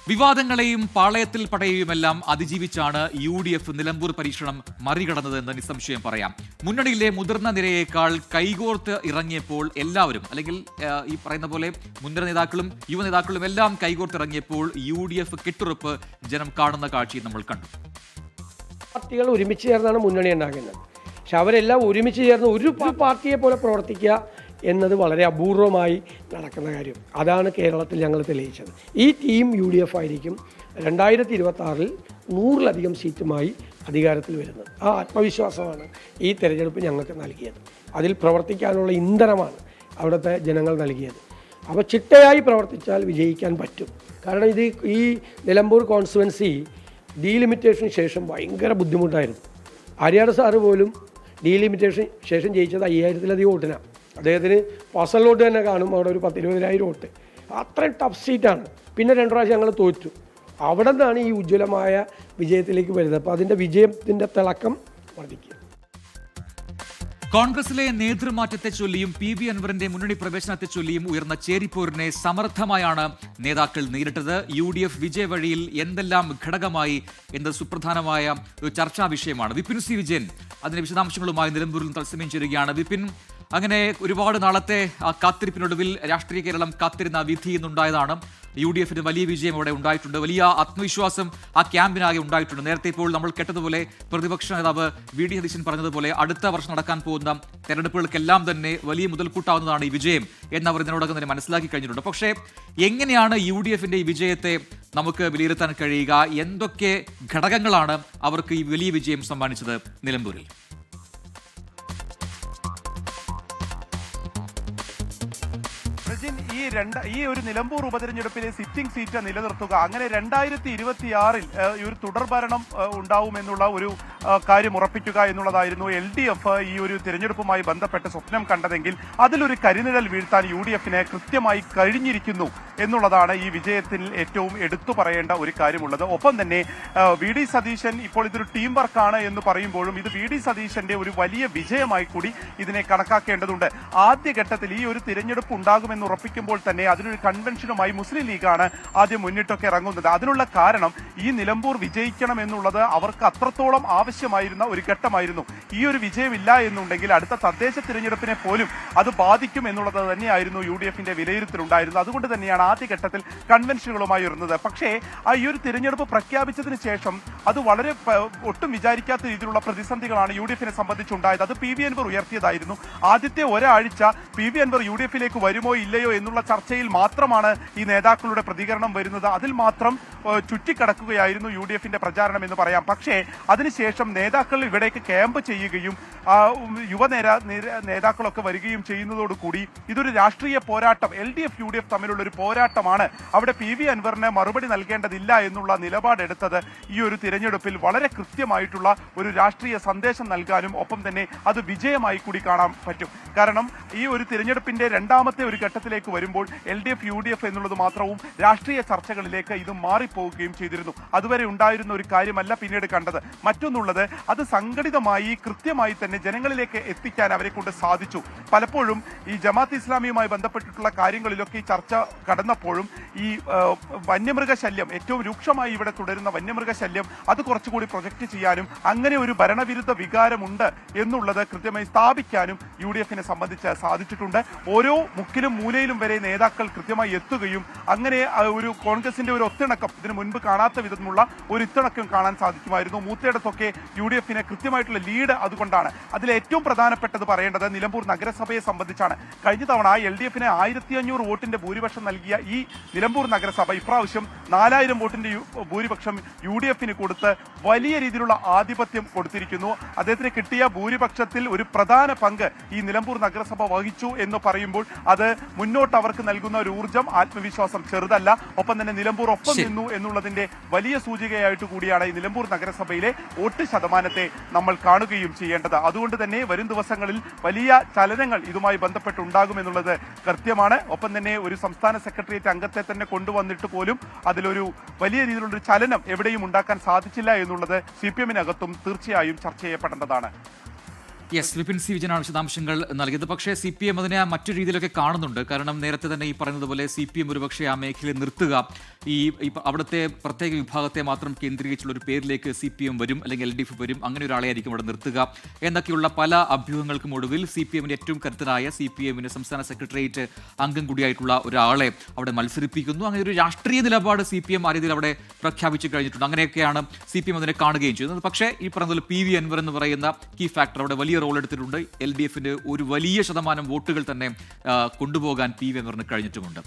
വിവാദങ്ങളെയും പാളയത്തിൽ പടയുമെല്ലാം അതിജീവിച്ചാണ് UDF നിലമ്പൂർ പരീക്ഷണം മറികടന്നതെന്ന് നിസ്സംശയം പറയാം. മുന്നണിയിലെ മുതിർന്ന നിരയേക്കാൾ കൈകോർത്ത് ഇറങ്ങിയപ്പോൾ എല്ലാവരും, അല്ലെങ്കിൽ ഈ പറയുന്ന പോലെ മുൻനിര നേതാക്കളും യുവ നേതാക്കളും എല്ലാം കൈകോർത്ത് ഇറങ്ങിയപ്പോൾ UDF കെട്ടുറപ്പ് ജനം കാണുന്ന കാഴ്ചയും നമ്മൾ കണ്ടു. പാർട്ടികൾ ഒരുമിച്ച് ചേർന്നാണ് മുന്നണി ഉണ്ടാകുന്നത്. പക്ഷെ അവരെല്ലാം ഒരുമിച്ച് ചേർന്ന് ഒരു പാർട്ടിയെ പോലെ പ്രവർത്തിക്കുക എന്നത് വളരെ അപൂർവമായി നടക്കുന്ന കാര്യം. അതാണ് കേരളത്തിൽ ഞങ്ങൾ തെളിയിച്ചത്. ഈ ടീം UDF ആയിരിക്കും 2026 100-ലധികം സീറ്റുമായി അധികാരത്തിൽ വരുന്നത്. ആ ആത്മവിശ്വാസമാണ് ഈ തെരഞ്ഞെടുപ്പ് ഞങ്ങൾക്ക് നൽകിയത്. അതിൽ പ്രവർത്തിക്കാനുള്ള ഇന്ധനമാണ് അവിടുത്തെ ജനങ്ങൾ നൽകിയത്. അപ്പോൾ ചിട്ടയായി പ്രവർത്തിച്ചാൽ വിജയിക്കാൻ പറ്റും. കാരണം ഈ നിലമ്പൂർ കോൺസ്റ്റുവൻസി ഡീലിമിറ്റേഷന് ശേഷം ഭയങ്കര ബുദ്ധിമുട്ടായിരുന്നു. ആര്യാട് സാറ് പോലും ഡീലിമിറ്റേഷൻ ശേഷം ജയിച്ചത് 5000-ലധികം വോട്ടിനാണ്. അദ്ദേഹത്തിന് പേഴ്സണൽ വോട്ട് തന്നെ കാണും അവിടെ ഒരു 10,000-20,000 വോട്ട്. അത്രയും ടഫ് സീറ്റാണ്. പിന്നെ 2 പ്രാവശ്യം ഞങ്ങൾ തോറ്റു. അവിടെ നിന്നാണ് ഈ ഉജ്ജ്വലമായ വിജയത്തിലേക്ക് വരുന്നത്. അപ്പോൾ അതിൻ്റെ വിജയത്തിൻ്റെ തിളക്കം വർദ്ധിക്കുക. കോൺഗ്രസിലെ നേതൃമാറ്റത്തെ ചൊല്ലിയും PV അൻവറിന്റെ മുന്നണി പ്രവേശനത്തെ ചൊല്ലിയും ഉയർന്ന ചേരിപ്പോരിനെ സമർത്ഥമായാണ് നേതാക്കൾ നേരിട്ടത്. UDF വിജയ വഴിയിൽ എന്തെല്ലാം ഘടകമായി എന്നത് സുപ്രധാനമായ ഒരു ചർച്ചാ വിഷയമാണ്. വിപിൻ സി വിജയൻ അതിന്റെ വിശദാംശങ്ങളുമായി നിലമ്പൂരിൽ തത്സമയം ചേരുകയാണ്. വിപിൻ, അങ്ങനെ ഒരുപാട് നാളത്തെ കാത്തിരിപ്പിനൊടുവിൽ രാഷ്ട്രീയ കേരളം കാത്തിരുന്ന വിധി എന്നുണ്ടായതാണ്. UDFന് വലിയ വിജയം അവിടെ ഉണ്ടായിട്ടുണ്ട്. വലിയ ആത്മവിശ്വാസം ആ ക്യാമ്പിനാകെ ഉണ്ടായിട്ടുണ്ട്. നേരത്തെ ഇപ്പോൾ നമ്മൾ കേട്ടതുപോലെ പ്രതിപക്ഷ നേതാവ് VD സതീശൻ പറഞ്ഞതുപോലെ അടുത്ത വർഷം നടക്കാൻ പോകുന്ന തെരഞ്ഞെടുപ്പുകൾക്കെല്ലാം തന്നെ വലിയ മുതൽക്കൂട്ടാവുന്നതാണ് ഈ വിജയം എന്നവർ ഇതിനോടകം തന്നെ മനസ്സിലാക്കി കഴിഞ്ഞിട്ടുണ്ട്. പക്ഷേ എങ്ങനെയാണ് UDFന്റെ ഈ വിജയത്തെ നമുക്ക് വിലയിരുത്താൻ കഴിയുക? എന്തൊക്കെ ഘടകങ്ങളാണ് അവർക്ക് ഈ വലിയ വിജയം സമ്മാനിച്ചത് നിലമ്പൂരിൽ? ഈ ഒരു നിലമ്പൂർ ഉപതെരഞ്ഞെടുപ്പിലെ സിറ്റിംഗ് സീറ്റ് നിലനിർത്തുക, അങ്ങനെ 2026 ഈ ഒരു തുടർഭരണം ഉണ്ടാവുമെന്നുള്ള ഒരു കാര്യം ഉറപ്പിക്കുക എന്നുള്ളതായിരുന്നു LDF ഈ ഒരു തിരഞ്ഞെടുപ്പുമായി ബന്ധപ്പെട്ട് സ്വപ്നം കണ്ടതെങ്കിൽ അതിലൊരു കരിനിഴൽ വീഴ്ത്താൻ UDFന് കൃത്യമായി കഴിഞ്ഞിരിക്കുന്നു എന്നുള്ളതാണ് ഈ വിജയത്തിൽ ഏറ്റവും എടുത്തു പറയേണ്ട ഒരു കാര്യമുള്ളത്. ഒപ്പം തന്നെ VD സതീശൻ ഇപ്പോൾ ഇതൊരു ടീം വർക്കാണ് എന്ന് പറയുമ്പോഴും ഇത് VD സതീശന്റെ ഒരു വലിയ വിജയമായി കൂടി ഇതിനെ കണക്കാക്കേണ്ടതുണ്ട്. ആദ്യഘട്ടത്തിൽ ഈ ഒരു തിരഞ്ഞെടുപ്പ് ഉണ്ടാകുമെന്ന് ഉറപ്പിക്കുമ്പോൾ തന്നെ അതിനൊരു കൺവെൻഷനുമായി മുസ്ലിം ലീഗാണ് ആദ്യം മുന്നിട്ടൊക്കെ ഇറങ്ങുന്നത്. അതിനുള്ള കാരണം ഈ നിലമ്പൂർ വിജയിക്കണം എന്നുള്ളത് അവർക്ക് അത്രത്തോളം ആവശ്യമായിരുന്ന ഒരു ഘട്ടമായിരുന്നു. ഈ ഒരു വിജയമില്ല എന്നുണ്ടെങ്കിൽ അടുത്ത തദ്ദേശ തിരഞ്ഞെടുപ്പിനെ പോലും അത് ബാധിക്കും എന്നുള്ളത് തന്നെയായിരുന്നു UDFന്റെ വിലയിരുത്തലുണ്ടായിരുന്നത്. അതുകൊണ്ട് തന്നെയാണ് ആദ്യഘട്ടത്തിൽ കൺവെൻഷനുകളുമായി വരുന്നത്. പക്ഷേ ഈ ഒരു തിരഞ്ഞെടുപ്പ് പ്രഖ്യാപിച്ചതിന് ശേഷം അത് വളരെ ഒട്ടും വിചാരിക്കാത്ത രീതിയിലുള്ള പ്രതിസന്ധികളാണ് UDFനെ സംബന്ധിച്ചുണ്ടായത്. അത് PV അൻവർ ഉയർത്തിയതായിരുന്നു. ആദ്യത്തെ ഒരാഴ്ച PV അൻവർ UDFിലേക്ക് വരുമോ ഇല്ലയോ എന്നുള്ള ചർച്ചയിൽ മാത്രമാണ് ഈ നേതാക്കളുടെ പ്രതികരണം വരുന്നത്. അതിൽ മാത്രം ചുറ്റിക്കടക്കുകയായിരുന്നു UDFന്റെ പ്രചാരണം എന്ന് പറയാം. പക്ഷേ അതിനുശേഷം നേതാക്കൾ ഇവിടേക്ക് ക്യാമ്പ് ചെയ്യുകയും യുവ നേതാക്കളൊക്കെ വരികയും ചെയ്യുന്നതോടുകൂടി ഇതൊരു രാഷ്ട്രീയ പോരാട്ടം, LDF UDF തമ്മിലുള്ള ഒരു പോരാട്ടമാണ്. അവിടെ PV അൻവറിന് മറുപടി നൽകേണ്ടതില്ല എന്നുള്ള നിലപാടെടുത്തത് ഈ ഒരു തിരഞ്ഞെടുപ്പിൽ വളരെ കൃത്യമായിട്ടുള്ള ഒരു രാഷ്ട്രീയ സന്ദേശം നൽകാനും ഒപ്പം തന്നെ അത് വിജയമായി കൂടി കാണാൻ പറ്റും. കാരണം ഈ ഒരു തിരഞ്ഞെടുപ്പിന്റെ രണ്ടാമത്തെ ഒരു ഘട്ടത്തിലേക്ക് വരുമ്പോൾ LDF UDF എന്നുള്ളത് മാത്രവും രാഷ്ട്രീയ ചർച്ചകളിലേക്ക് ഇത് മാറിപ്പോവുകയും ചെയ്തിരുന്നു. അതുവരെ ഉണ്ടായിരുന്ന ഒരു കാര്യമല്ല പിന്നീട് കണ്ടത്. മറ്റൊന്നുള്ളത്, അത് സംഘടിതമായി കൃത്യമായി തന്നെ ജനങ്ങളിലേക്ക് എത്തിക്കാൻ അവരെ കൊണ്ട് സാധിച്ചു. പലപ്പോഴും ഈ ജമാഅത്ത് ഇസ്ലാമിയുമായി ബന്ധപ്പെട്ടിട്ടുള്ള കാര്യങ്ങളിലൊക്കെ ഈ ചർച്ച കടന്നപ്പോഴും ഈ വന്യമൃഗശല്യം ഏറ്റവും രൂക്ഷമായി ഇവിടെ തുടരുന്ന വന്യമൃഗശല്യം അത് കുറച്ചുകൂടി പ്രൊജക്റ്റ് ചെയ്യാനും അങ്ങനെ ഒരു ഭരണവിരുദ്ധ വികാരമുണ്ട് എന്നുള്ളത് കൃത്യമായി സ്ഥാപിക്കാനും UDFനെ സംബന്ധിച്ച് സാധിച്ചിട്ടുണ്ട്. ഓരോ മുക്കിലും മൂലയിലും വരെ നേതാക്കൾ കൃത്യമായി എത്തുകയും അങ്ങനെ ഒരു കോൺഗ്രസിന്റെ ഒരു ഒത്തിണക്കം ഇതിനു മുൻപ് കാണാത്ത വിധമുള്ള ഒരു ഇത്തിണക്കം കാണാൻ സാധിക്കുമായിരുന്നു. മൂത്തയിടത്തൊക്കെ UDFന് കൃത്യമായിട്ടുള്ള ലീഡ് അതുകൊണ്ടാണ്. അതിൽ ഏറ്റവും പ്രധാനപ്പെട്ടത് പറയേണ്ടത് നിലമ്പൂർ നഗരസഭയെ സംബന്ധിച്ചാണ്. കഴിഞ്ഞ തവണ LDFന് 1500 വോട്ടിന്റെ ഭൂരിപക്ഷം നൽകിയ ഈ നിലമ്പൂർ നഗരസഭ ഇപ്രാവശ്യം 4000 വോട്ടിന്റെ ഭൂരിപക്ഷം UDFന് കൊടുത്ത് വലിയ രീതിയിലുള്ള ആധിപത്യം കൊടുത്തിരിക്കുന്നു. അദ്ദേഹത്തിന് കിട്ടിയ ഭൂരിപക്ഷത്തിൽ ഒരു പ്രധാന പങ്ക് ഈ നിലമ്പൂർ നഗരസഭ വഹിച്ചു എന്ന് പറയുമ്പോൾ അത് മുന്നോട്ട് അവർക്ക് നൽകുന്ന ഒരു ഊർജ്ജം, ആത്മവിശ്വാസം ചെറുതല്ല. ഒപ്പം തന്നെ നിലമ്പൂർ ഒപ്പം നിന്നു എന്നുള്ളതിന്റെ വലിയ സൂചികയായിട്ട് കൂടിയാണ് ഈ നിലമ്പൂർ നഗരസഭയിലെ വോട്ട് ശതമാനത്തെ നമ്മൾ കാണുകയും ചെയ്യേണ്ടത്. അതുകൊണ്ട് തന്നെ വരും ദിവസങ്ങളിൽ വലിയ ചലനങ്ങൾ ഇതുമായി ബന്ധപ്പെട്ടുണ്ടാകുമെന്നുള്ളത് കൃത്യമാണ്. ഒപ്പം തന്നെ ഒരു സംസ്ഥാന സെക്രട്ടേറിയറ്റ് അംഗത്തെ തന്നെ കൊണ്ടുവന്നിട്ട് പോലും അതിലൊരു വലിയ രീതിയിലുള്ളൊരു ചലനം എവിടെയും ഉണ്ടാക്കാൻ സാധിച്ചില്ല എന്നുള്ളത് CPM-നകത്തും തീർച്ചയായും ചർച്ച ചെയ്യപ്പെടേണ്ടതാണ്. യെസ്, വിപിൻ സി വിജയനാണ് വിശദാംശങ്ങൾ നൽകിയത്. പക്ഷേ CPM അതിനെ മറ്റു രീതിയിലൊക്കെ കാണുന്നുണ്ട്. കാരണം നേരത്തെ തന്നെ ഈ പറയുന്നതുപോലെ CPM ഒരുപക്ഷെ ആ മേഖലയെ നിർത്തുക, ഈ അവിടുത്തെ പ്രത്യേക വിഭാഗത്തെ മാത്രം കേന്ദ്രീകരിച്ചുള്ള ഒരു പേരിലേക്ക് CPM വരും, അല്ലെങ്കിൽ LDF വരും, അങ്ങനെ ഒരാളെ ആയിരിക്കും അവിടെ നിർത്തുക എന്നൊക്കെയുള്ള പല അഭ്യൂഹങ്ങൾക്കും ഒടുവിൽ CPMന്റെ ഏറ്റവും കരുത്തനായ CPMന്റെ സംസ്ഥാന സെക്രട്ടേറിയറ്റ് അംഗം കൂടിയായിട്ടുള്ള ഒരാളെ അവിടെ മത്സരിപ്പിക്കുന്നു. അങ്ങനെ ഒരു രാഷ്ട്രീയ നിലപാട് CPM ആ രീതിയിൽ അവിടെ പ്രഖ്യാപിച്ചു കഴിഞ്ഞിട്ടുണ്ട്. അങ്ങനെയൊക്കെയാണ് CPM അതിനെ കാണുകയും ചെയ്യുന്നത്. പക്ഷേ ഈ പറഞ്ഞതുപോലെ PV അൻവർ എന്ന് പറയുന്ന കീ ഫാക്ടർ അവിടെ വലിയ റോൾ എടുത്തിട്ടുണ്ട്. LDFന്റെ ഒരു വലിയ ശതമാനം വോട്ടുകൾ തന്നെ കൊണ്ടുപോകാൻ PV അൻവറിന് കഴിഞ്ഞിട്ടുമുണ്ട്.